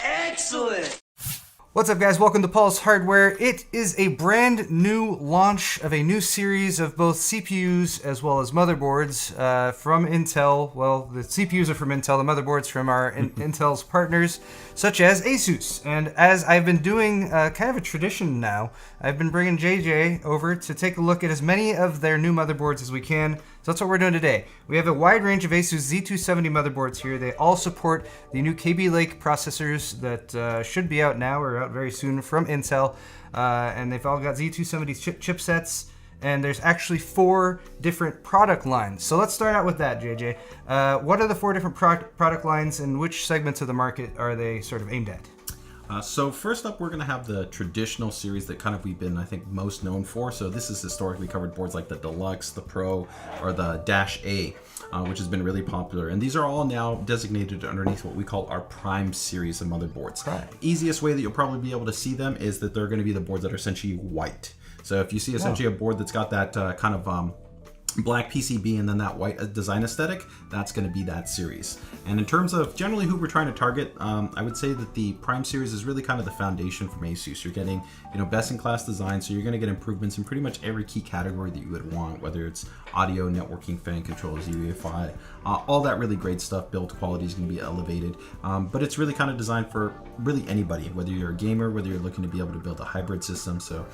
Excellent! What's up, guys? Welcome to Paul's Hardware. It is a brand new launch of a new series of both CPUs as well as motherboards from Intel. Well, the CPUs are from Intel, the motherboards from our Intel's partners, such as ASUS. And as I've been doing kind of a tradition now, I've been bringing JJ over to take a look at as many of their new motherboards as we can. So that's what we're doing today. We have a wide range of ASUS Z270 motherboards here. They all support the new KB Lake processors that should be out now or out very soon from Intel. And they've all got Z270 chipsets. And there's actually 4 different product lines. So let's start out with that, JJ. What are the 4 different product lines and which segments of the market are they sort of aimed at? So first up, we're going to have the traditional series that kind of we've been, I think, most known for. So this is historically covered boards like the Deluxe, the Pro, or the Dash A, which has been really popular. And these are all now designated underneath what we call our Prime series of motherboards. Right. Easiest way that you'll probably be able to see them is that they're going to be the boards that are essentially white. So if you see essentially a board that's got that kind of black PCB and then that white design aesthetic, that's going to be that series. And in terms of generally who we're trying to target, I would say that the Prime series is really kind of the foundation from ASUS. You're getting, best in class design, so you're going to get improvements in pretty much every key category that you would want, whether it's audio, networking, fan controls, UEFI, all that really great stuff. Build quality is going to be elevated, but it's really kind of designed for really anybody, whether you're a gamer, whether you're looking to be able to build a hybrid system, so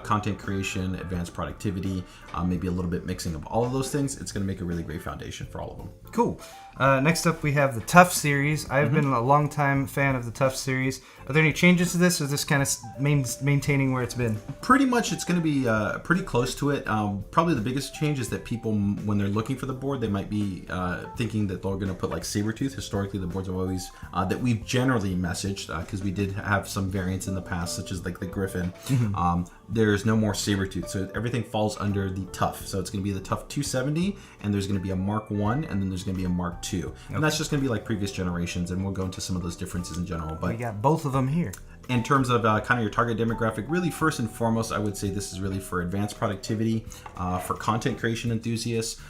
content creation, advanced productivity, maybe a little bit mixing of all of those things. It's going to make a really great foundation for all of them. Cool. Next up, we have the Tough series. I've been a long time fan of the Tough series. Are there any changes to this, or is this kind of maintaining where it's been? Pretty much it's going to be pretty close to it. Probably the biggest change is that people, when they're looking for the board, they might be thinking that they're going to put like Sabertooth. Historically, the boards have always, that we've generally messaged, because we did have some variants in the past, such as like the Griffin. There's no more Sabertooth, so everything falls under the Tough. So it's going to be the Tough 270, and there's going to be a Mark 1, and then there's going to be a Mark 2. And that's just going to be like previous generations, and we'll go into some of those differences in general. But we got both of them here. In terms of kind of your target demographic, really first and foremost, I would say this is really for advanced productivity, for content creation enthusiasts,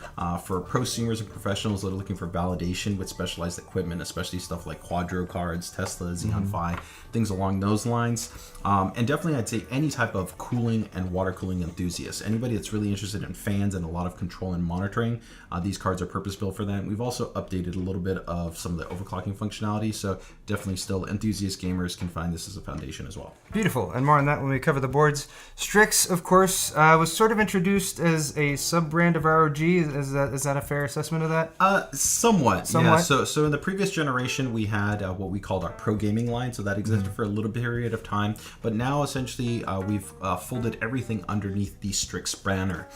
for prosumers and professionals that are looking for validation with specialized equipment, especially stuff like Quadro cards, Tesla, Xeon Phi, things along those lines. And definitely I'd say any type of cooling and water cooling enthusiast. Anybody that's really interested in fans and a lot of control and monitoring, these cards are purpose-built for that. We've also updated a little bit of some of the overclocking functionality, so definitely still enthusiast gamers can find this as a foundation as well. Beautiful, and more on that when we cover the boards. Strix, of course, was sort of introduced as a sub-brand of ROG. Is that a fair assessment of that? Somewhat. Yeah. So in the previous generation, we had what we called our pro gaming line, so that existed for a little period of time. But now, essentially, we've folded everything underneath the Strix banner.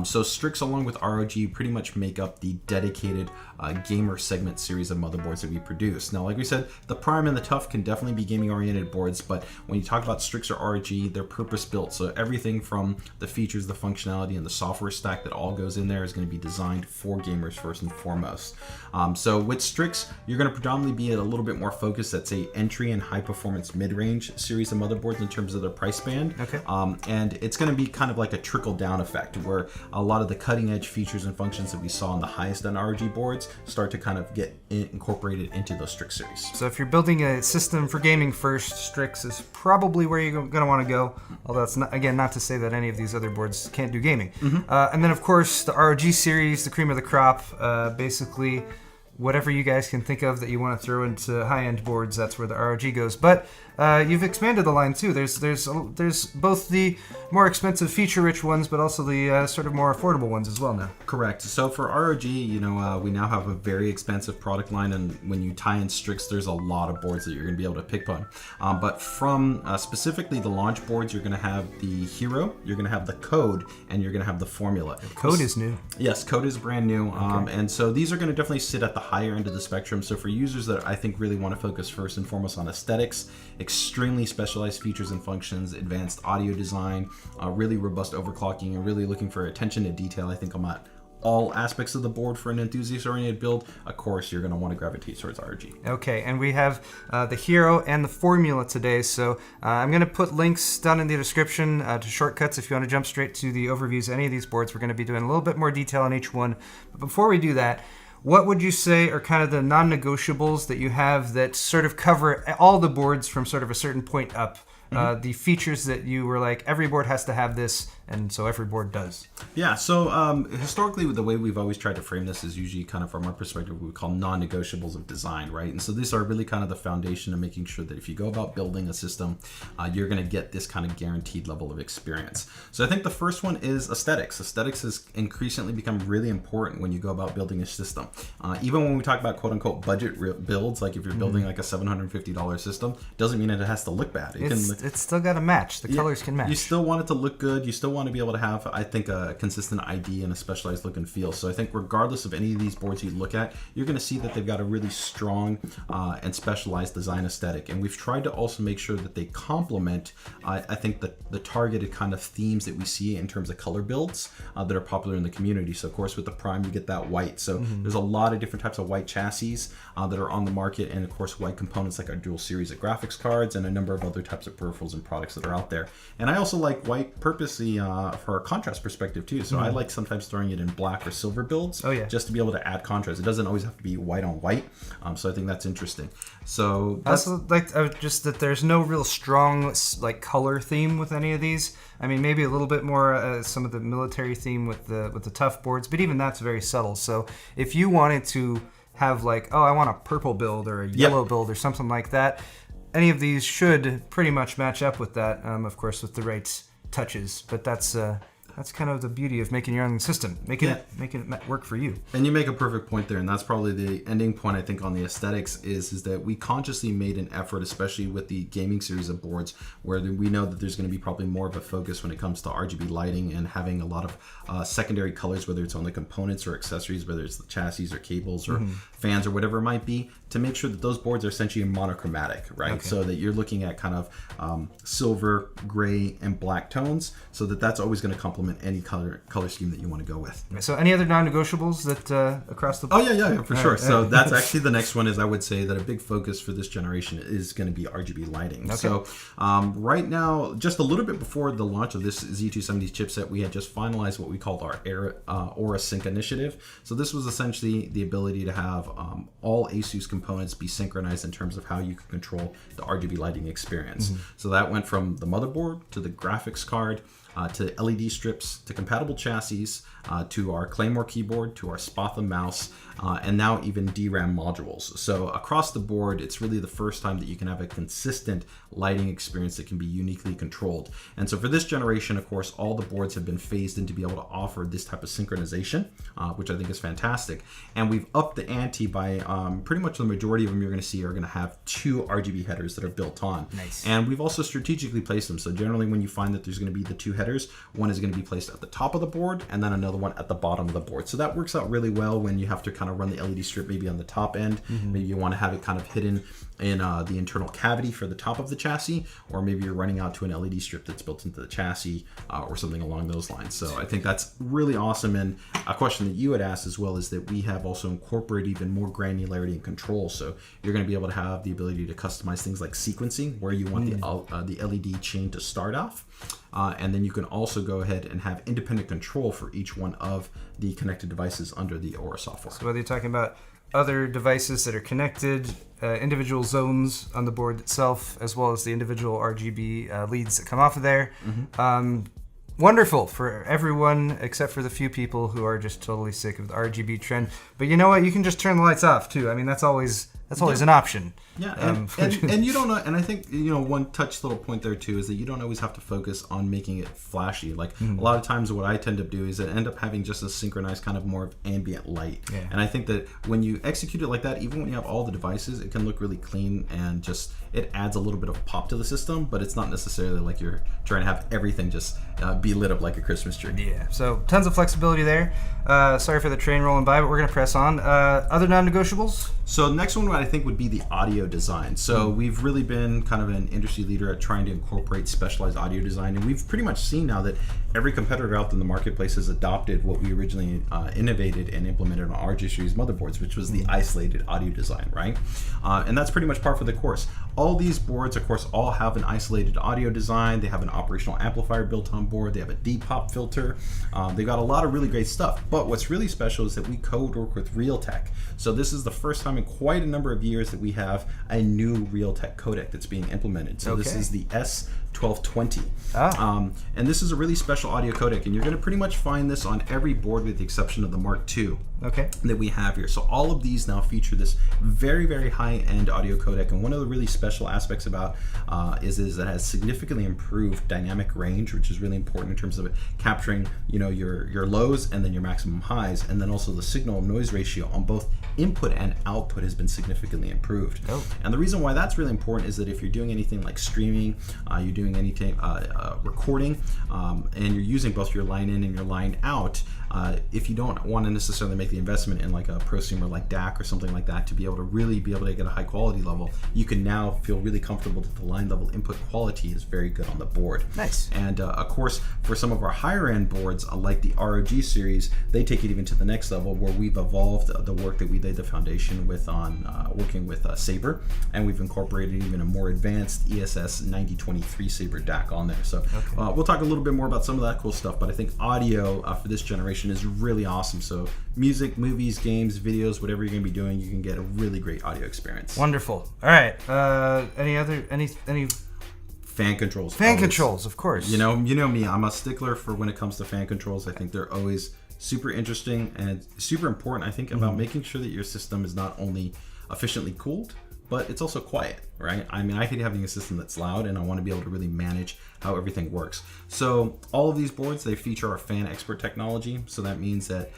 So Strix, along with ROG, pretty much make up the dedicated gamer segment series of motherboards that we produce. Now, like we said, the Prime and the Tough can definitely be gaming-oriented boards, but when you talk about Strix or ROG, they're purpose-built. So everything from the features, the functionality, and the software stack that all goes in there is going to be designed for gamers first and foremost. So with Strix, you're going to predominantly be at a little bit more focused at, say, entry and high-performance mid-range series of motherboards in terms of their price band. Okay. And it's going to be kind of like a trickle-down effect, where a lot of the cutting-edge features and functions that we saw on the highest-end ROG boards start to kind of get incorporated into those Strix series. So if you're building a system for gaming first, Strix is probably where you're going to want to go. Although it's not to say that any of these other boards can't do gaming. And then of course the ROG series, the cream of the crop, basically whatever you guys can think of that you want to throw into high-end boards, that's where the ROG goes. But you've expanded the line too. There's both the more expensive feature-rich ones, but also the sort of more affordable ones as well now. Correct. So for ROG, we now have a very expensive product line, and when you tie in Strix, there's a lot of boards that you're going to be able to pick on. But from specifically the launch boards, you're going to have the Hero, you're going to have the Code, and you're going to have the Formula. Code is new. Yes, Code is brand new. And so these are going to definitely sit at the higher end of the spectrum. So for users that I think really want to focus first and foremost on aesthetics, extremely specialized features and functions, advanced audio design, really robust overclocking, and really looking for attention to detail, I think I'm at all aspects of the board for an enthusiast-oriented build, of course, you're going to want to gravitate towards ROG. Okay, and we have the Hero and the Formula today, so I'm going to put links down in the description to shortcuts if you want to jump straight to the overviews of any of these boards. We're going to be doing a little bit more detail on each one. But before we do that, what would you say are kind of the non-negotiables that you have that sort of cover all the boards from sort of a certain point up? The features that you were like, every board has to have this, and so every board does. Yeah, so historically, the way we've always tried to frame this is usually kind of from our perspective, what we call non-negotiables of design, right? And so these are really kind of the foundation of making sure that if you go about building a system, you're going to get this kind of guaranteed level of experience. So I think the first one is aesthetics. Aesthetics has increasingly become really important when you go about building a system. Even when we talk about quote-unquote budget builds, like if you're building like a $750 system, doesn't mean it has to look bad. It's still got to match. The colors can match. You still want it to look good. You still want to be able to have, I think, a consistent ID and a specialized look and feel. So I think regardless of any of these boards you look at, you're going to see that they've got a really strong and specialized design aesthetic. And we've tried to also make sure that they complement, I think, the targeted kind of themes that we see in terms of color builds that are popular in the community. So of course with the Prime, you get that white. So there's a lot of different types of white chassis that are on the market. And of course, white components like our dual series of graphics cards and a number of other types of peripherals and products that are out there. And I also like white purposely for a contrast perspective too. So I like sometimes throwing it in black or silver builds just to be able to add contrast. It doesn't always have to be white on white. So I think that's interesting. So I also like just that there's no real strong like color theme with any of these. I mean, maybe a little bit more some of the military theme with the tough boards, but even that's very subtle. So if you wanted to have like, oh, I want a purple build or a yellow build or something like that, any of these should pretty much match up with that, of course, with the right touches. But that's kind of the beauty of making your own system, making it work for you. And you make a perfect point there, and that's probably the ending point, I think, on the aesthetics is that we consciously made an effort, especially with the gaming series of boards, where we know that there's going to be probably more of a focus when it comes to RGB lighting and having a lot of secondary colors, whether it's on the components or accessories, whether it's the chassis or cables or fans or whatever it might be, to make sure that those boards are essentially monochromatic, right? Okay. So that you're looking at kind of silver, gray, and black tones, so that's always going to complement any color scheme that you want to go with. So any other non-negotiables that across the board? Oh yeah, for sure. So that's actually the next one is I would say that a big focus for this generation is going to be RGB lighting. Okay. So right now, just a little bit before the launch of this Z270 chipset, we had just finalized what we called our Aura Sync initiative. So this was essentially the ability to have all ASUS components be synchronized in terms of how you can control the RGB lighting experience. So that went from the motherboard to the graphics card, to LED strips, to compatible chassis, to our Claymore keyboard, to our Spatha mouse, and now even DRAM modules. So across the board, it's really the first time that you can have a consistent lighting experience that can be uniquely controlled. And so for this generation, of course, all the boards have been phased in to be able to offer this type of synchronization, which I think is fantastic. And we've upped the ante by pretty much the majority of them you're going to see are going to have 2 RGB headers that are built on. Nice. And we've also strategically placed them. So generally when you find that there's going to be the 2 headers, one is going to be placed at the top of the board and then another one at the bottom of the board. So that works out really well when you have to kind of run the LED strip maybe on the top end. Maybe you want to have it kind of hidden in the internal cavity for the top of the chassis, or maybe you're running out to an LED strip that's built into the chassis or something along those lines. So I think that's really awesome. And a question that you had asked as well is that we have also incorporated even more granularity and control. So you're going to be able to have the ability to customize things like sequencing, where you want the LED chain to start off. And then you can also go ahead and have independent control for each one of the connected devices under the Aura software. So whether you're talking about other devices that are connected, individual zones on the board itself, as well as the individual RGB leads that come off of there. Wonderful for everyone except for the few people who are just totally sick of the RGB trend. But you know what? You can just turn the lights off too. I mean, that's always an option. Yeah, and you don't know, and I think, one touch little point there too is that you don't always have to focus on making it flashy. Like a lot of times what I tend to do is I end up having just a synchronized kind of more of ambient light. Yeah. And I think that when you execute it like that, even when you have all the devices, it can look really clean and just, it adds a little bit of pop to the system, but it's not necessarily like you're trying to have everything just be lit up like a Christmas tree. Yeah, so tons of flexibility there. Sorry for the train rolling by, but we're going to press on. Other non-negotiables? So the next one I think would be the audio design. So we've really been kind of an industry leader at trying to incorporate specialized audio design, and we've pretty much seen now that every competitor out in the marketplace has adopted what we originally innovated and implemented on our G series motherboards, which was the isolated audio design, right? And that's pretty much par for the course. All these boards, of course, all have an isolated audio design. They have an operational amplifier built on board. They have a D-pop filter. They've got a lot of really great stuff. But what's really special is that we co-work with Realtek. So this is the first time in quite a number of years that we have a new Realtek codec that's being implemented. So this is the S1220. And this is a really special audio codec, and you're going to pretty much find this on every board with the exception of the Mark II that we have here. So all of these now feature this very, very high-end audio codec, and one of the really special aspects about is that it has significantly improved dynamic range, which is really important in terms of capturing your lows and then your maximum highs, and then also the signal noise ratio on both input and output has been significantly improved. And the reason why that's really important is that if you're doing anything like streaming, you're doing anything recording, and you're using both your line in and your line out, if you don't want to necessarily make the investment in like a prosumer like DAC or something like that to be able to get a high quality level, you can now feel really comfortable that the line level input quality is very good on the board. Nice. And of course, for some of our higher end boards, like the ROG series, they take it even to the next level, where we've evolved the work that we laid the foundation with on working with Sabre, and we've incorporated even a more advanced ESS 9023 Sabre DAC on there. So we'll talk a little bit more about some of that cool stuff, but I think audio for this generation is really awesome. So music, movies, games, videos, whatever you're going to be doing, you can get a really great audio experience. Wonderful. All right. Any fan controls? Fan controls, of course. You know me. I'm a stickler for when it comes to fan controls. I think they're always super interesting and super important. I think about making sure that your system is not only efficiently cooled, but it's also quiet, right? I mean, I hate having a system that's loud, and I want to be able to really manage how everything works. So all of these boards, they feature our fan expert technology. So that means that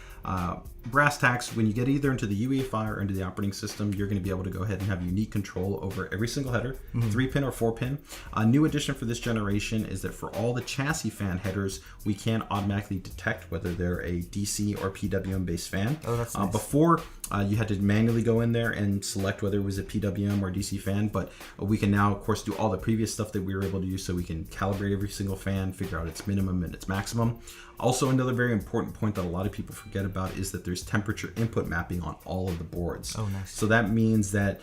brass tacks, when you get either into the UEFI or into the operating system, you're going to be able to go ahead and have unique control over every single header, 3-pin or 4-pin. A new addition for this generation is that for all the chassis fan headers, we can automatically detect whether they're a DC or PWM based fan. Oh, that's nice. Before, you had to manually go in there and select whether it was a PWM or DC fan, but we can now, of course, do all the previous stuff that we were able to do, so we can calibrate every single fan, figure out its minimum and its maximum. Also, another very important point that a lot of people forget about is that there's temperature input mapping on all of the boards. Oh, nice. So that means that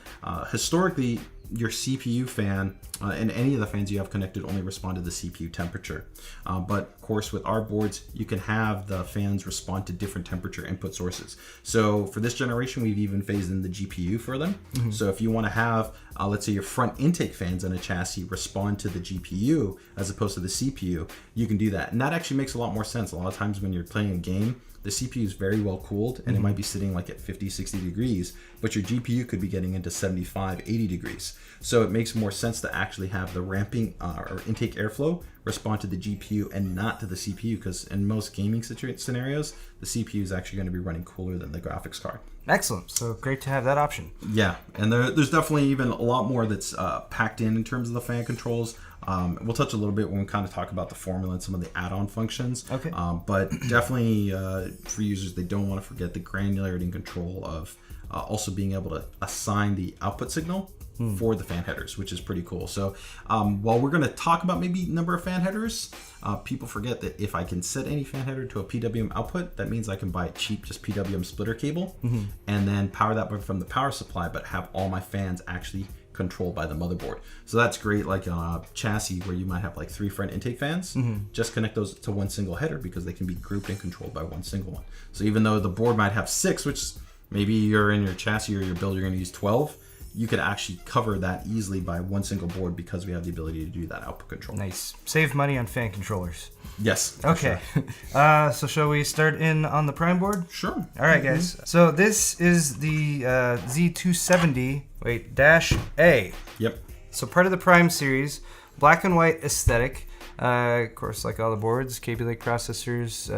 historically, your CPU fan and any of the fans you have connected only respond to the CPU temperature. But of course, with our boards, you can have the fans respond to different temperature input sources. So for this generation, we've even phased in the GPU for them. So if you want to have, let's say, your front intake fans in a chassis respond to the GPU as opposed to the CPU, you can do that. And that actually makes a lot more sense. A lot of times when you're playing a game, the CPU is very well cooled, and it might be sitting like at 50, 60 degrees, but your GPU could be getting into 75, 80 degrees. So it makes more sense to actually have the ramping or intake airflow respond to the GPU and not to the CPU, because in most gaming scenarios, the CPU is actually going to be running cooler than the graphics card. Excellent. So great to have that option. Yeah, and there's definitely even a lot more that's packed in terms of the fan controls. We'll touch a little bit when we kind of talk about the formula and some of the add-on functions. Okay. But definitely for users, they don't want to forget the granularity and control of also being able to assign the output signal for the fan headers, which is pretty cool. So while we're going to talk about maybe number of fan headers, people forget that if I can set any fan header to a PWM output, that means I can buy a cheap just PWM splitter cable and then power that from the power supply, but have all my fans actually controlled by the motherboard. So that's great, like on a chassis where you might have like 3 front intake fans, just connect those to one single header because they can be grouped and controlled by one single one. So even though the board might have 6, which maybe you're in your chassis or your build, you're going to use 12, you could actually cover that easily by one single board because we have the ability to do that output control. Nice. Save money on fan controllers. Yes. Okay. Sure. So shall we start in on the prime board? Sure. All right, guys. So this is the Z270, -A. Yep. So part of the prime series, black and white aesthetic. Of course, like all the boards, Kaby Lake processors,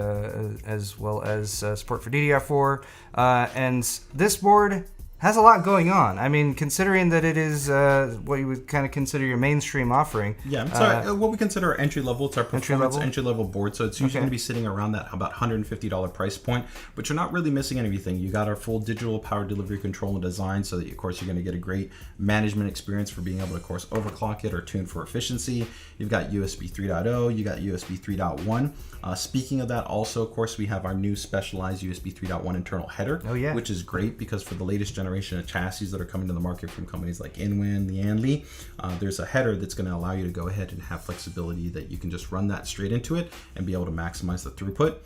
as well as support for DDR4. And this board has a lot going on. I mean, considering that it is what you would kind of consider your mainstream offering. Yeah, so what we consider entry level. It's our performance entry level board. So it's usually going to be sitting around that about $150 price point. But you're not really missing anything. You got our full digital power delivery control and design, so that of course you're going to get a great management experience for being able to, of course, overclock it or tune for efficiency. You've got USB 3.0. You got USB 3.1. Speaking of that, also of course we have our new specialized USB 3.1 internal header, which is great because for the latest generation of chassis that are coming to the market from companies like Inwin, Lianli, there's a header that's going to allow you to go ahead and have flexibility that you can just run that straight into it and be able to maximize the throughput.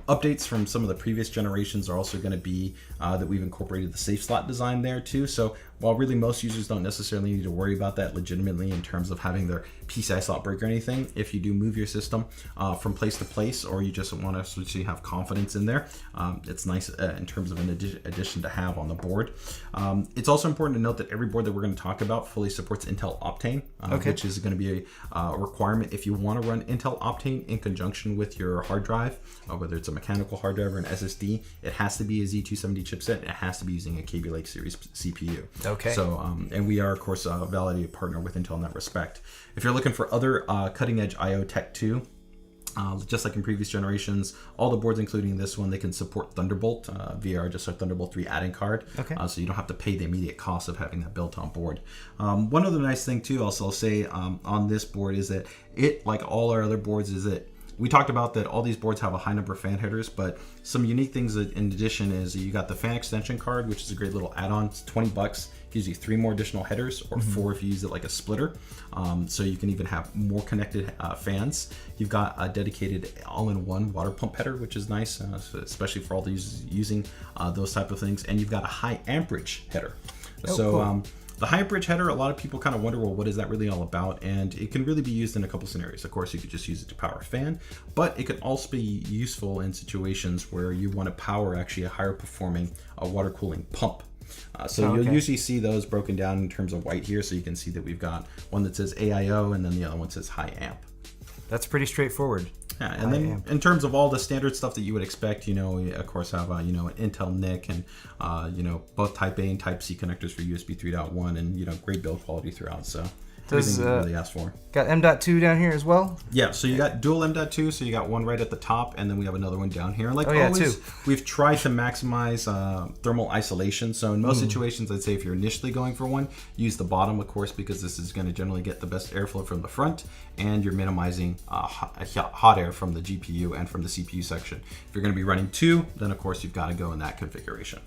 Updates from some of the previous generations are also going to be that we've incorporated the safe slot design there too. So while really most users don't necessarily need to worry about that legitimately in terms of having their PCI slot break or anything, if you do move your system from place to place, or you just want to actually have confidence in there, it's nice in terms of an addition to have on the board. It's also important to note that every board that we're going to talk about fully supports Intel Optane, which is going to be a requirement if you want to run Intel Optane in conjunction with your hard drive, whether it's a mechanical hard drive or an SSD. It has to be a Z270 chipset. It has to be using a Kaby Lake series CPU. Okay. So, and we are, of course, a validated partner with Intel in that respect. If you're looking for other cutting-edge I/O tech too, just like in previous generations, all the boards, including this one, they can support Thunderbolt via just our Thunderbolt 3 add-in card. So you don't have to pay the immediate cost of having that built on board. One other nice thing too, also I'll say on this board is that it, like all our other boards, is that we talked about that all these boards have a high number of fan headers, but some unique things in addition is you got the fan extension card, which is a great little add-on. It's $20. Gives you 3 more additional headers, or 4 if you use it like a splitter. So you can even have more connected fans. You've got a dedicated all-in-one water pump header, which is nice, especially for all these using those type of things. And you've got a high amperage header. Cool. The high amperage header, a lot of people kind of wonder, well, what is that really all about? And it can really be used in a couple scenarios. Of course, you could just use it to power a fan, but it could also be useful in situations where you want to power actually a higher performing water cooling pump. You'll usually see those broken down in terms of white here, so you can see that we've got one that says AIO and then the other one says high amp. That's pretty straightforward. Yeah, and then in terms of all the standard stuff that you would expect, we of course have an Intel NIC and both Type A and Type C connectors for USB 3.1 and great build quality throughout. So everything you really asked for. Got M.2 down here as well? Yeah, so you got dual M.2, so you got one right at the top, and then we have another one down here. Like always, we've tried to maximize thermal isolation. So in most situations, I'd say if you're initially going for one, use the bottom, of course, because this is going to generally get the best airflow from the front, and you're minimizing hot air from the GPU and from the CPU section. If you're going to be running 2, then of course you've got to go in that configuration.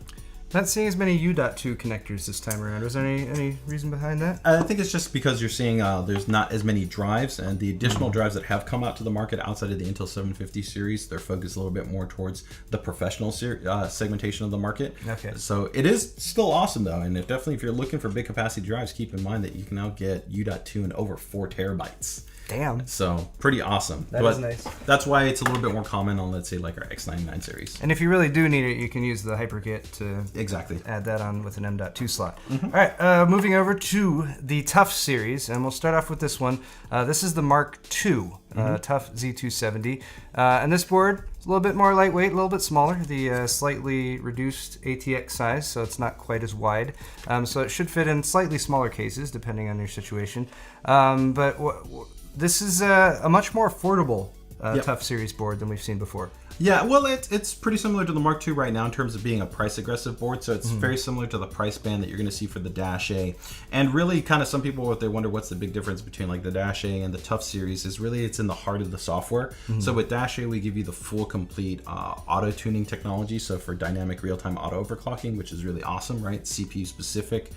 Not seeing as many U.2 connectors this time around. Was there any reason behind that? I think it's just because you're seeing there's not as many drives, and the additional drives that have come out to the market outside of the Intel 750 series, they're focused a little bit more towards the professional segmentation of the market. So it is still awesome though, and if you're looking for big capacity drives, keep in mind that you can now get U.2 in over 4 terabytes. Damn. So pretty awesome. That is nice. That's why it's a little bit more common on, let's say, like our X99 series. And if you really do need it, you can use the HyperKit to add that on with an M.2 slot. All right, moving over to the TUF series, and we'll start off with this one. This is the Mark II TUF Z270. And this board is a little bit more lightweight, a little bit smaller, the slightly reduced ATX size, so it's not quite as wide. So it should fit in slightly smaller cases, depending on your situation. This is a much more affordable TUF series board than we've seen before. Yeah, well, it's pretty similar to the Mark II right now in terms of being a price-aggressive board. So it's very similar to the price band that you're going to see for the Dash A. And really, kind of some people, what they wonder what's the big difference between like the Dash A and the TUF series is really it's in the heart of the software. So with Dash A, we give you the full, complete auto-tuning technology. So for dynamic real-time auto overclocking, which is really awesome, right? CPU-specific,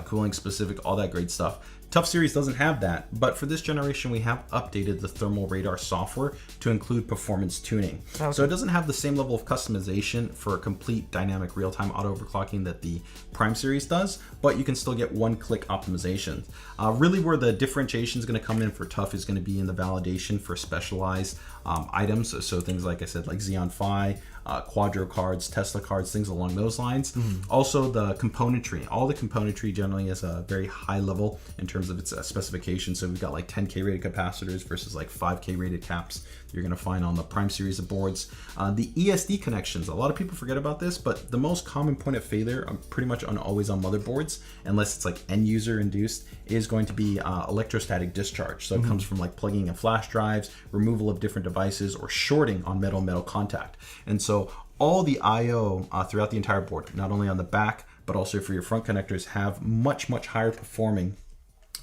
cooling-specific, all that great stuff. TUF series doesn't have that, but for this generation, we have updated the thermal radar software to include performance tuning. So it doesn't have the same level of customization for complete dynamic real-time auto overclocking that the Prime series does, but you can still get one-click optimization. Really where the differentiation is going to come in for TUF is going to be in the validation for specialized items. So things like I said, like Xeon Phi, Quadro cards, Tesla cards, things along those lines. Also, the componentry. All the componentry generally is a very high level in terms of its specification. So we've got like 10K rated capacitors versus like 5K rated caps you're going to find on the Prime series of boards. The ESD connections, a lot of people forget about this, but the most common point of failure pretty much always on motherboards, unless it's like end user induced, is going to be electrostatic discharge. So it comes from like plugging in flash drives, removal of different devices, or shorting on metal contact. And so all the IO throughout the entire board, not only on the back, but also for your front connectors, have much higher performing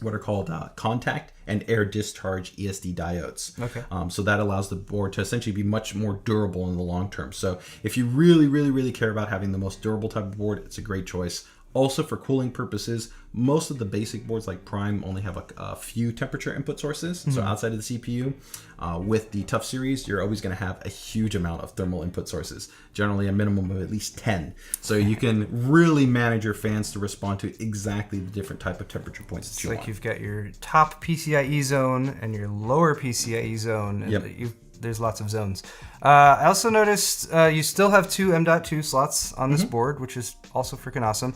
what are called contact and air discharge ESD diodes. Okay. So that allows the board to essentially be much more durable in the long term. So if you really care about having the most durable type of board, it's a great choice. Also, for cooling purposes, most of the basic boards like Prime only have a few temperature input sources. So outside of the CPU, with the Tough series, you're always going to have a huge amount of thermal input sources, generally a minimum of at least 10. So you can really manage your fans to respond to exactly the different type of temperature points that you want. Like you've got your top PCIe zone and your lower PCIe zone. And Yep. There's lots of zones. I also noticed you still have two M.2 slots on this board, which is also freaking awesome.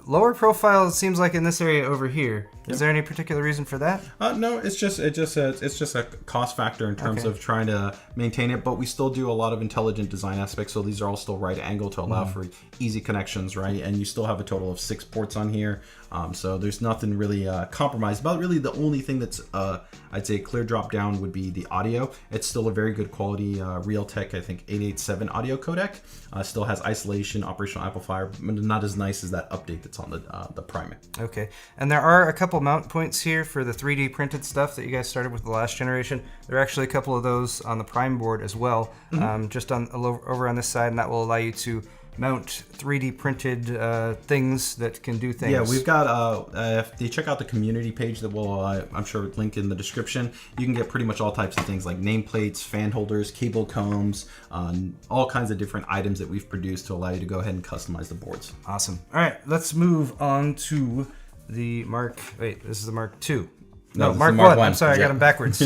Lower profile, it seems like in this area over here. Is there any particular reason for that? No, it's just a cost factor in terms of trying to maintain it, but we still do a lot of intelligent design aspects. So these are all still right angle to allow for easy connections, right? And you still have a total of 6 ports on here. So there's nothing really compromised about. Really, the only thing that's I'd say clear drop down would be the audio. It's still a very good quality Realtek, I think 887 audio codec. Still has isolation, operational amplifier, but not as nice as that update that's on the Prime. Okay, and there are a couple mount points here for the 3D printed stuff that you guys started with the last generation. There are actually a couple of those on the Prime board as well, just over on this side, and that will allow you to mount 3D printed things that can do things. Yeah, we've got, if you check out the community page that we'll, I'm sure, link in the description, you can get pretty much all types of things like nameplates, fan holders, cable combs, all kinds of different items that we've produced to allow you to go ahead and customize the boards. Awesome. All right, let's move on to the this is the Mark II. No, Mark 1. I'm sorry, I got them backwards.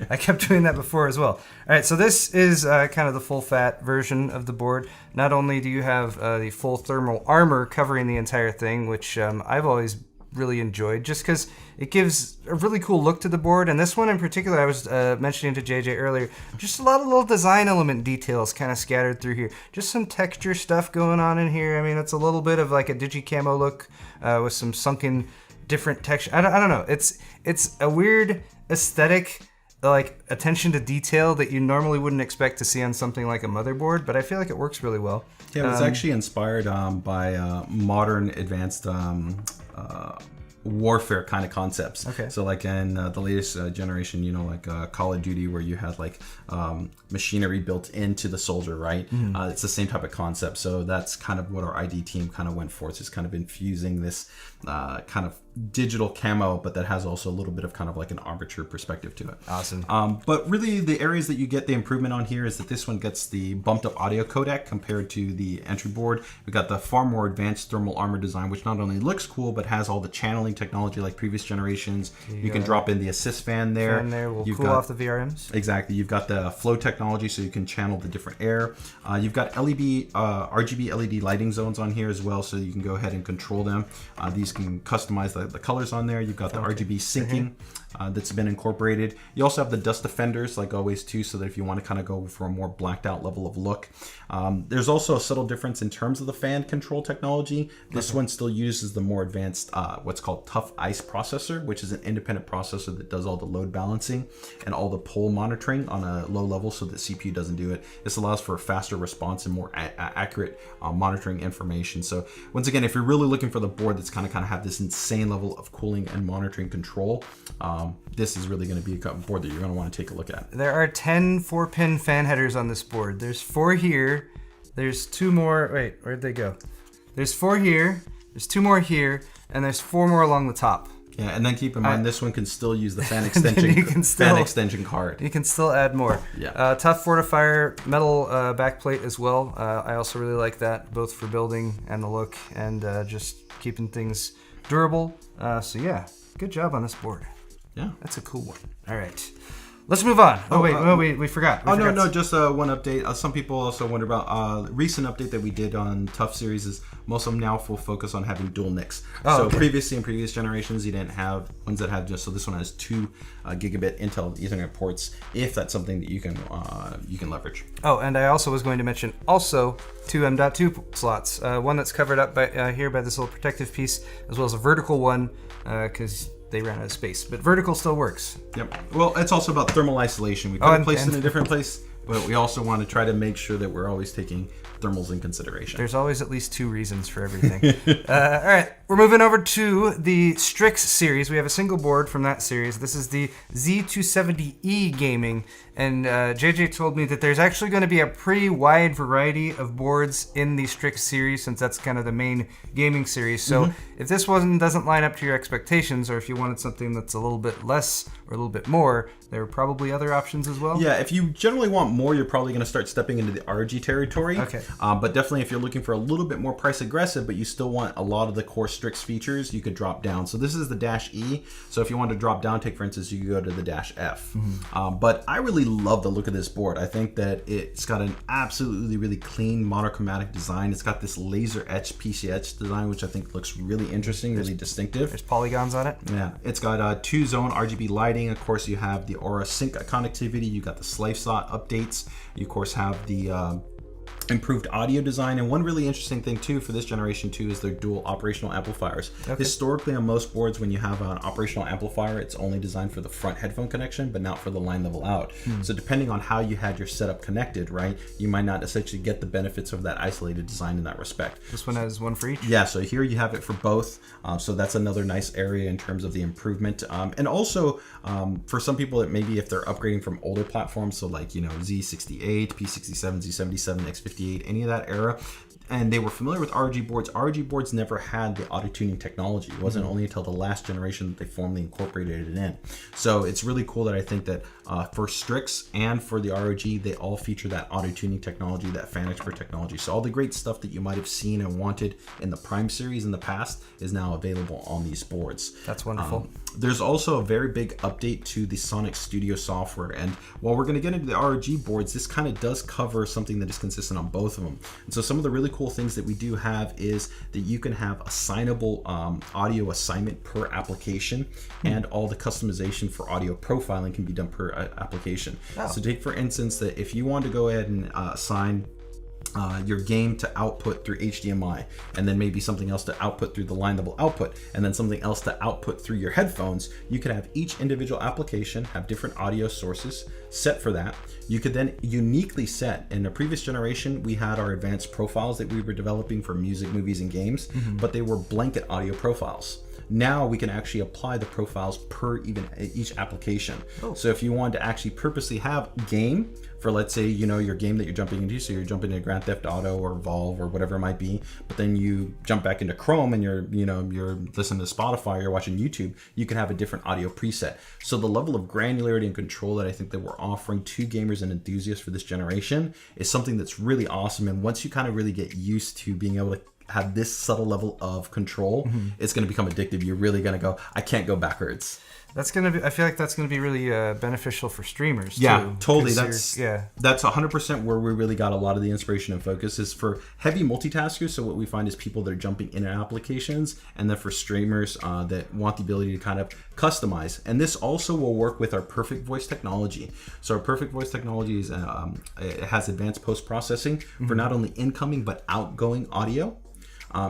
I kept doing that before as well. All right, so this is kind of the full fat version of the board. Not only do you have the full thermal armor covering the entire thing, which I've always really enjoyed just because it gives a really cool look to the board. And this one in particular, I was mentioning to JJ earlier, just a lot of little design element details kind of scattered through here. Just some texture stuff going on in here. I mean, it's a little bit of like a digi-camo look with some sunken different texture. I don't know. It's a weird aesthetic, like attention to detail that you normally wouldn't expect to see on something like a motherboard, but I feel like it works really well. Yeah, it was actually inspired by modern advanced warfare kind of concepts. Okay. So like in the latest generation, you know, like Call of Duty, where you had like machinery built into the soldier, right? It's the same type of concept. So that's kind of what our ID team kind of went for. It's just kind of infusing this kind of digital camo, but that has also a little bit of kind of like an armature perspective to it. Awesome. But really the areas that you get the improvement on here is that this one gets the bumped up audio codec compared to the entry board. We got the far more advanced thermal armor design, which not only looks cool, but has all the channeling technology like previous generations. You can drop in the assist fan there. Fan there will cool off the VRMs. Exactly. You've got the flow technology, so you can channel the different air. You've got RGB LED lighting zones on here as well, so you can go ahead and control them. These can customize the colors on there. You've got the RGB syncing that's been incorporated. You also have the dust defenders, like always too, so that if you want to kind of go for a more blacked out level of look. There's also a subtle difference in terms of the fan control technology. This one still uses the more advanced what's called Tough Ice processor, which is an independent processor that does all the load balancing and all the pole monitoring on a low level, so the CPU doesn't do it. This allows for a faster response and more accurate monitoring information. So once again, if you're really looking for the board that's kind of have this insane level of cooling and monitoring control, this is really going to be a board that you're going to want to take a look at. There are 10 4-pin fan headers on this board. There's 4 here. There's 2 more. Wait, where'd they go? There's 4 here. There's 2 more here, and there's 4 more along the top. Yeah, and then keep in mind this one can still use the fan extension fan extension card. You can still add more. Yeah. Tough fortifier metal backplate as well. I also really like that, both for building and the look, and just keeping things durable. So yeah, good job on this board. Yeah, that's a cool one. All right, Let's move on. Oh, wait, we forgot. No, just one update. Some people also wonder about recent update that we did on Tough Series is most of them now full focus on having dual NICs. Previously in previous generations, you didn't have ones that have just, so this one has 2 gigabit Intel Ethernet ports, if that's something that you can leverage. Oh, and I also was going to mention also 2 M.2 slots. One that's covered up by here by this little protective piece, as well as a vertical one, because they ran out of space. But vertical still works. Yep. Well, it's also about thermal isolation. We could place it in a different place, but we also want to try to make sure that we're always taking thermals in consideration. There's always at least 2 reasons for everything. All right, we're moving over to the Strix series. We have a single board from that series. This is the Z270E gaming, and JJ told me that there's actually going to be a pretty wide variety of boards in the Strix series, since that's kind of the main gaming series. So if this one doesn't line up to your expectations, or if you wanted something that's a little bit less or a little bit more, there are probably other options as well. Yeah, if you generally want more, you're probably going to start stepping into the RG territory. Okay. But definitely if you're looking for a little bit more price aggressive, but you still want a lot of the core Strix features, you could drop down. So this is the Dash E. So if you want to drop down, take for instance, you could go to the Dash F. But I really love the look of this board. I think that it's got an absolutely really clean monochromatic design. It's got this laser etched PCH design, which I think looks really interesting, really distinctive. There's polygons on it. Yeah, it's got 2-zone RGB lighting. Of course, you have the Aura Sync connectivity. You got the Slice slot updates. You of course have the improved audio design, and one really interesting thing too for this generation too is their dual operational amplifiers. Historically on most boards, when you have an operational amplifier, it's only designed for the front headphone connection but not for the line level out. So depending on how you had your setup connected, right, you might not essentially get the benefits of that isolated design in that respect. This one has one for each? Yeah, so here you have it for both. So that's another nice area in terms of the improvement. And also for some people that maybe if they're upgrading from older platforms, so like, you know, Z68, P67, Z77, X58, any of that era, and they were familiar with RG boards never had the auto tuning technology. It wasn't only until the last generation that they formally incorporated it in. So it's really cool that I think that for Strix and for the ROG, they all feature that auto tuning technology, that fan expert technology. So all the great stuff that you might have seen and wanted in the Prime series in the past is now available on these boards. That's wonderful. There's also a very big update to the Sonic Studio software, and while we're going to get into the ROG boards, this kind of does cover something that is consistent on both of them. And so some of the really cool things that we do have is that you can have assignable audio assignment per application, and all the customization for audio profiling can be done per application. So take for instance that if you want to go ahead and assign your game to output through HDMI, and then maybe something else to output through the line level output, and then something else to output through your headphones, you could have each individual application have different audio sources set for that. You could then uniquely set, in a previous generation, we had our advanced profiles that we were developing for music, movies, and games, but they were blanket audio profiles. Now we can actually apply the profiles per each application. So if you want to actually purposely have game for, let's say, you know, your game that you're jumping into, so you're jumping into Grand Theft Auto or Valve or whatever it might be, but then you jump back into Chrome and you're listening to Spotify, you're watching YouTube, you can have a different audio preset. So the level of granularity and control that I think that we're offering to gamers and enthusiasts for this generation is something that's really awesome. And once you kind of really get used to being able to have this subtle level of control, it's going to become addictive. You're really going to go, I can't go backwards. That's gonna be. I feel like that's gonna be really beneficial for streamers. Yeah, too, totally. That's 100% where we really got a lot of the inspiration and focus is for heavy multitaskers. So what we find is people that are jumping in and applications, and then for streamers that want the ability to kind of customize. And this also will work with our Perfect Voice technology. So our Perfect Voice technology is it has advanced post processing for not only incoming but outgoing audio.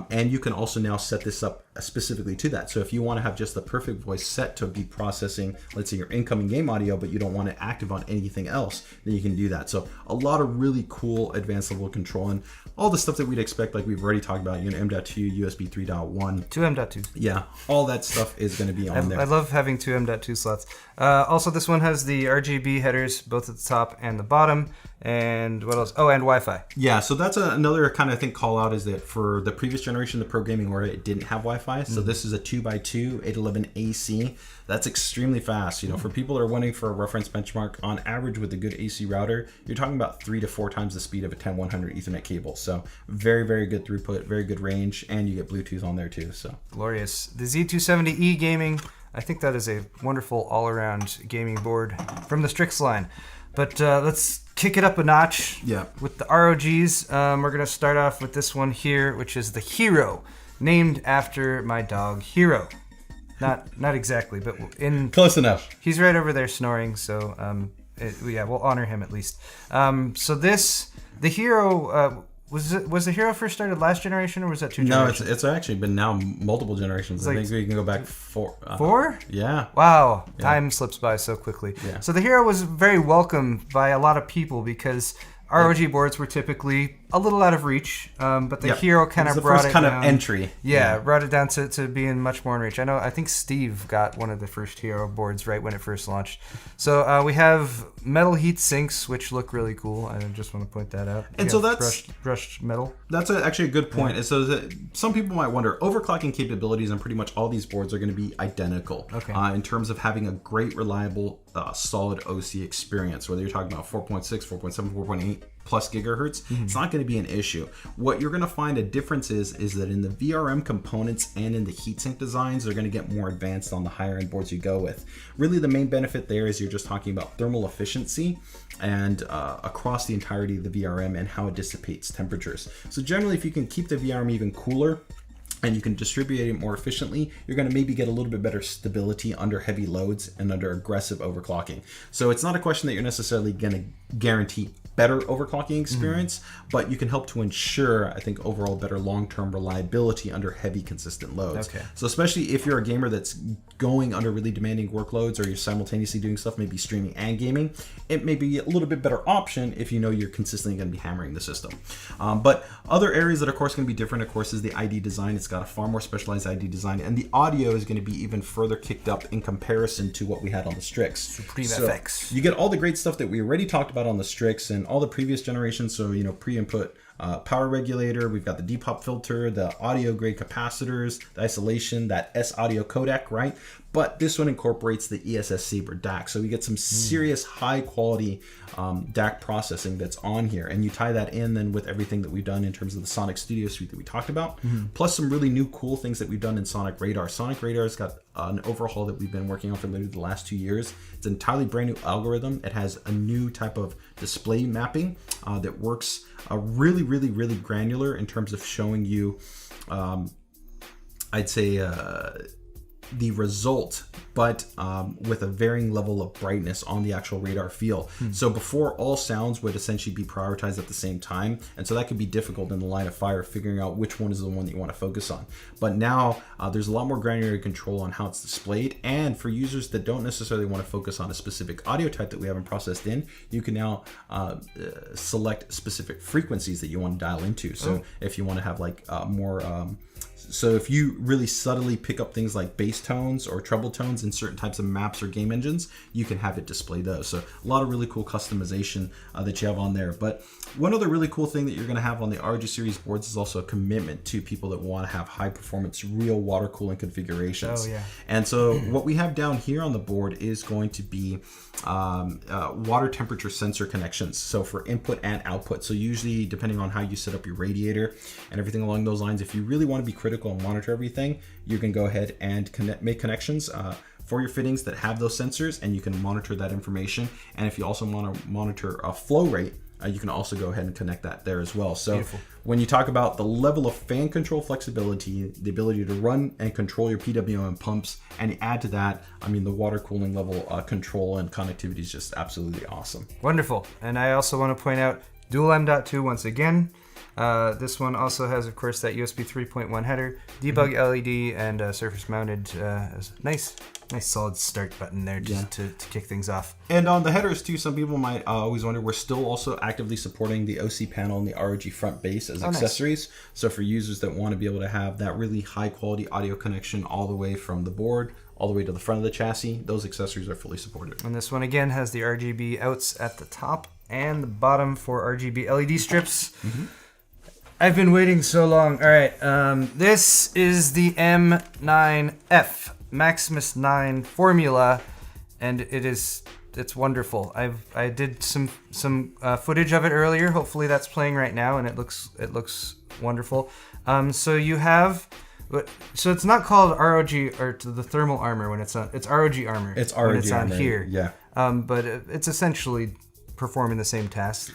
And you can also now set this up specifically to that. So if you want to have just the Perfect Voice set to be processing, let's say, your incoming game audio, but you don't want it active on anything else, then you can do that. So a lot of really cool advanced level control and all the stuff that we'd expect, like we've already talked about, you know, M.2, USB 3.1. 2 M.2. Yeah, all that stuff is going to be on there. I love having 2 M.2 slots. Also, this one has the RGB headers, both at the top and the bottom. And what else? Oh, and Wi-Fi. Yeah, so that's another kind of thing call out is that for the previous generation, the Pro Gaming Aura, it didn't have Wi-Fi. So this is a 2x2 811 AC. That's extremely fast. You know, for people that are wanting for a reference benchmark, on average with a good AC router, you're talking about 3 to 4 times the speed of a 10100 Ethernet cable. So very, very good throughput, very good range, and you get Bluetooth on there too. So glorious. The Z270E gaming. I think that is a wonderful all-around gaming board from the Strix line. But let's kick it up a notch with the ROGs. We're going to start off with this one here, which is the Hero, named after my dog Hero. Not exactly, but close enough. He's right over there snoring, so we'll honor him at least. So the Hero... Was the Hero first started last generation, or was that 2 generations? No, it's actually been now multiple generations. I think we can go back 4. 4? Yeah. Wow. Yeah. Time slips by so quickly. Yeah. So the Hero was very welcomed by a lot of people because ROG boards were typically a little out of reach, but the Hero kind of brought it down. The first kind of entry. Yeah, brought it down to being much more in reach. I think Steve got one of the first Hero boards right when it first launched. So we have metal heat sinks, which look really cool. I just want to point that out. And so that's brushed metal. That's actually a good point. Yeah. So that some people might wonder, overclocking capabilities on pretty much all these boards are going to be identical in terms of having a great, reliable, solid OC experience. Whether you're talking about 4.6, 4.7, 4.8 plus gigahertz, it's not going to be an issue. What you're going to find a difference is that in the VRM components and in the heatsink designs, they're going to get more advanced on the higher end boards you go with. Really, the main benefit there is you're just talking about thermal efficiency and across the entirety of the VRM and how it dissipates temperatures. So generally, if you can keep the VRM even cooler, and you can distribute it more efficiently, you're going to maybe get a little bit better stability under heavy loads and under aggressive overclocking. So it's not a question that you're necessarily going to guarantee better overclocking experience, but you can help to ensure, I think, overall better long-term reliability under heavy, consistent loads. Okay. So especially if you're a gamer that's going under really demanding workloads, or you're simultaneously doing stuff, maybe streaming and gaming, it may be a little bit better option if you know you're consistently going to be hammering the system. But other areas that, of course, going to be different, of course, is the ID design. It's got a far more specialized ID design, and the audio is going to be even further kicked up in comparison to what we had on the Strix. Supreme FX. You get all the great stuff that we already talked about on the Strix and all the previous generations. So, pre-input power regulator, we've got the depop filter, the audio grade capacitors, the isolation, that S audio codec, right? But this one incorporates the ESS Saber DAC. So we get some serious high quality DAC processing that's on here. And you tie that in then with everything that we've done in terms of the Sonic Studio Suite that we talked about, plus some really new cool things that we've done in Sonic Radar. Sonic Radar's got an overhaul that we've been working on for literally the last 2 years. It's an entirely brand new algorithm. It has a new type of display mapping that works really, really, really granular in terms of showing you, I'd say, the result, but with a varying level of brightness on the actual radar field. So before, all sounds would essentially be prioritized at the same time, and so that could be difficult in the line of fire, figuring out which one is the one that you want to focus on. But now there's a lot more granular control on how it's displayed, and for users that don't necessarily want to focus on a specific audio type that we haven't processed in, you can now select specific frequencies that you want to dial into. So if you want to have like more so if you really subtly pick up things like bass tones or treble tones in certain types of maps or game engines, you can have it display those. So a lot of really cool customization that you have on there. But one other really cool thing that you're going to have on the RG series boards is also a commitment to people that want to have high performance real water cooling configurations. And so what we have down here on the board is going to be water temperature sensor connections, so for input and output. So usually, depending on how you set up your radiator and everything along those lines, if you really want to be critical and monitor everything, you can go ahead and make connections for your fittings that have those sensors, and you can monitor that information. And if you also want to monitor a flow rate, you can also go ahead and connect that there as well. So when you talk about the level of fan control flexibility, the ability to run and control your PWM pumps, and you add to that, I mean, the water cooling level control and connectivity is just absolutely awesome. Wonderful. And I also want to point out dual M.2 once again. This one also has, of course, that USB 3.1 header, debug LED, and surface mounted. Nice solid start button there just to kick things off. And on the headers too, some people might always wonder, we're still also actively supporting the OC panel and the ROG front base as accessories. Nice. So for users that want to be able to have that really high quality audio connection all the way from the board all the way to the front of the chassis, those accessories are fully supported. And this one again has the RGB outs at the top and the bottom for RGB LED strips. I've been waiting so long. All right, this is the M9F Maximus 9 formula, and it's wonderful. I did some footage of it earlier. Hopefully that's playing right now, and it looks wonderful. So you have But so it's not called ROG or the thermal armor when it's on. It's ROG armor. It's ROG when it's on armor, here. yeah. But it's essentially performing the same task.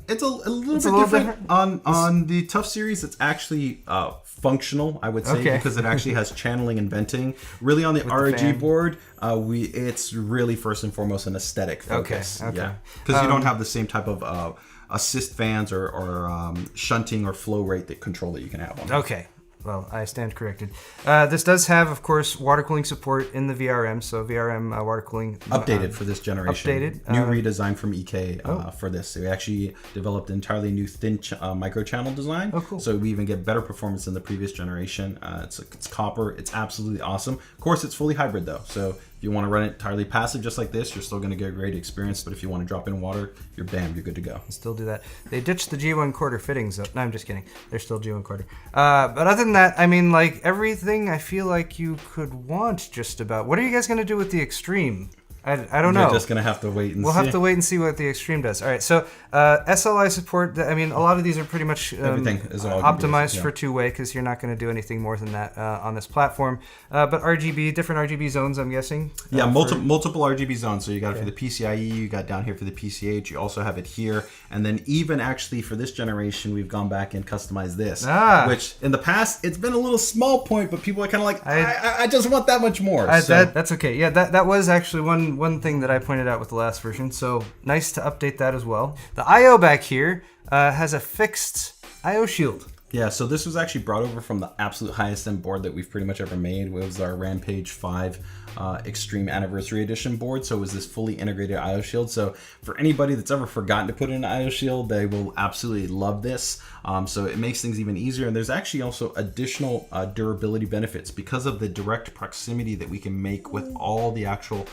It's a little bit different. On the Tough series, it's actually functional, I would say, because it actually has channeling and venting. Really, on the ROG board, it's really first and foremost an aesthetic focus. Okay. Yeah, because you don't have the same type of assist fans or shunting or flow rate that control that you can have on it. Okay. Well, I stand corrected. This does have, of course, water cooling support in the VRM. So VRM water cooling updated for this generation. Updated, new redesign from EK for this. We actually developed an entirely new thin micro channel design. Oh, cool! So we even get better performance than the previous generation. It's copper. It's absolutely awesome. Of course, it's fully hybrid though. So if you want to run it entirely passive, just like this, you're still going to get a great experience. But if you want to drop in water, you're good to go. Still do that. They ditched the G1 quarter fittings. No, I'm just kidding. They're still G1 quarter. But other than that, I mean, like everything, I feel like you could want just about. What are you guys going to do with the Extreme? I don't know. We're just going to have to wait and see. We'll have to wait and see what the Extreme does. All right, so SLI support, I mean, a lot of these are pretty much everything is all optimized for two-way because you're not going to do anything more than that on this platform. But different RGB zones, I'm guessing. Yeah, multiple RGB zones. So you got it for the PCIe, you got down here for the PCH, you also have it here. And then even actually for this generation, we've gone back and customized this. Which in the past, it's been a little small point, but people are kind of like, I just want that much more. That's okay. Yeah, that was actually one thing that I pointed out with the last version, so nice to update that as well. The I/O back here has a fixed I/O shield. Yeah, so this was actually brought over from the absolute highest end board that we've pretty much ever made. It was our Rampage 5 Extreme Anniversary Edition board. So it was this fully integrated I/O shield. So for anybody that's ever forgotten to put in an I/O shield, they will absolutely love this. So it makes things even easier. And there's actually also additional durability benefits because of the direct proximity that we can make with all the actual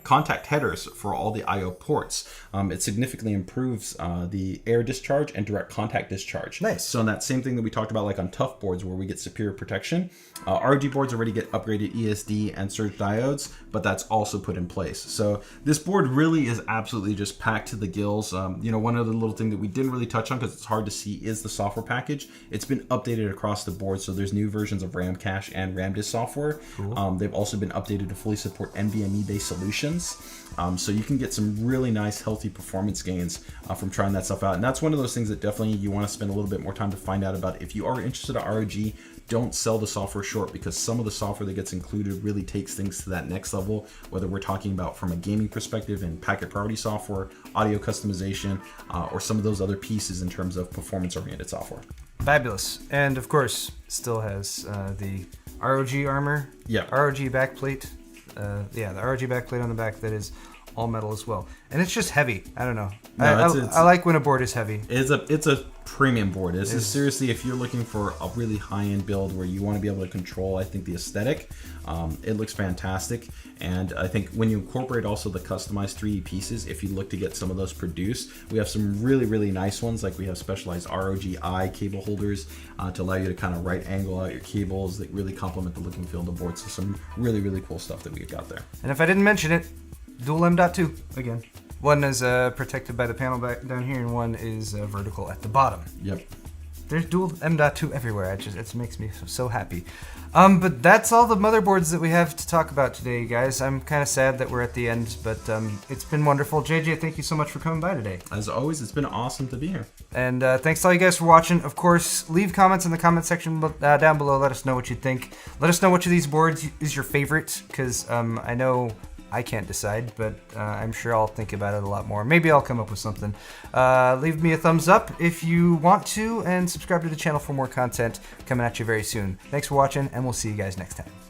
contact headers for all the I/O ports. It significantly improves the air discharge and direct contact discharge. Nice. So in that same thing that we talked about, like on tough boards where we get superior protection, ROG boards already get upgraded ESD and surge diodes, but that's also put in place. So this board really is absolutely just packed to the gills. One other little thing that we didn't really touch on because it's hard to see is the software package. It's been updated across the board, so there's new versions of RAM cache and RAM disk software. Cool. They've also been updated to fully support NVMe-based solutions. So you can get some really nice, healthy performance gains from trying that stuff out. And that's one of those things that definitely you want to spend a little bit more time to find out about. If you are interested in ROG, don't sell the software short because some of the software that gets included really takes things to that next level, whether we're talking about from a gaming perspective in packet priority software, audio customization, or some of those other pieces in terms of performance-oriented software. Fabulous. And of course, still has the ROG armor, ROG backplate. The ROG backplate on the back that is all metal as well, and it's just heavy. I don't know. I like when a board is heavy. It's a premium board. This is seriously, if you're looking for a really high-end build where you want to be able to control, I think, the aesthetic, it looks fantastic. And I think when you incorporate also the customized 3D pieces, if you look to get some of those produced, we have some really, really nice ones. Like we have specialized ROG eye cable holders to allow you to kind of right angle out your cables that really complement the look and feel of the board. So some really, really cool stuff that we've got there. And if I didn't mention it, dual M.2 again. One is protected by the panel back down here, and one is vertical at the bottom. Yep. There's dual M.2 everywhere. It makes me so happy. But that's all the motherboards that we have to talk about today, guys. I'm kind of sad that we're at the end, but it's been wonderful. JJ, thank you so much for coming by today. As always, it's been awesome to be here. And thanks to all you guys for watching. Of course, leave comments in the comment section down below. Let us know what you think. Let us know which of these boards is your favorite, because I know I can't decide, but I'm sure I'll think about it a lot more. Maybe I'll come up with something. Leave me a thumbs up if you want to, and subscribe to the channel for more content coming at you very soon. Thanks for watching, and we'll see you guys next time.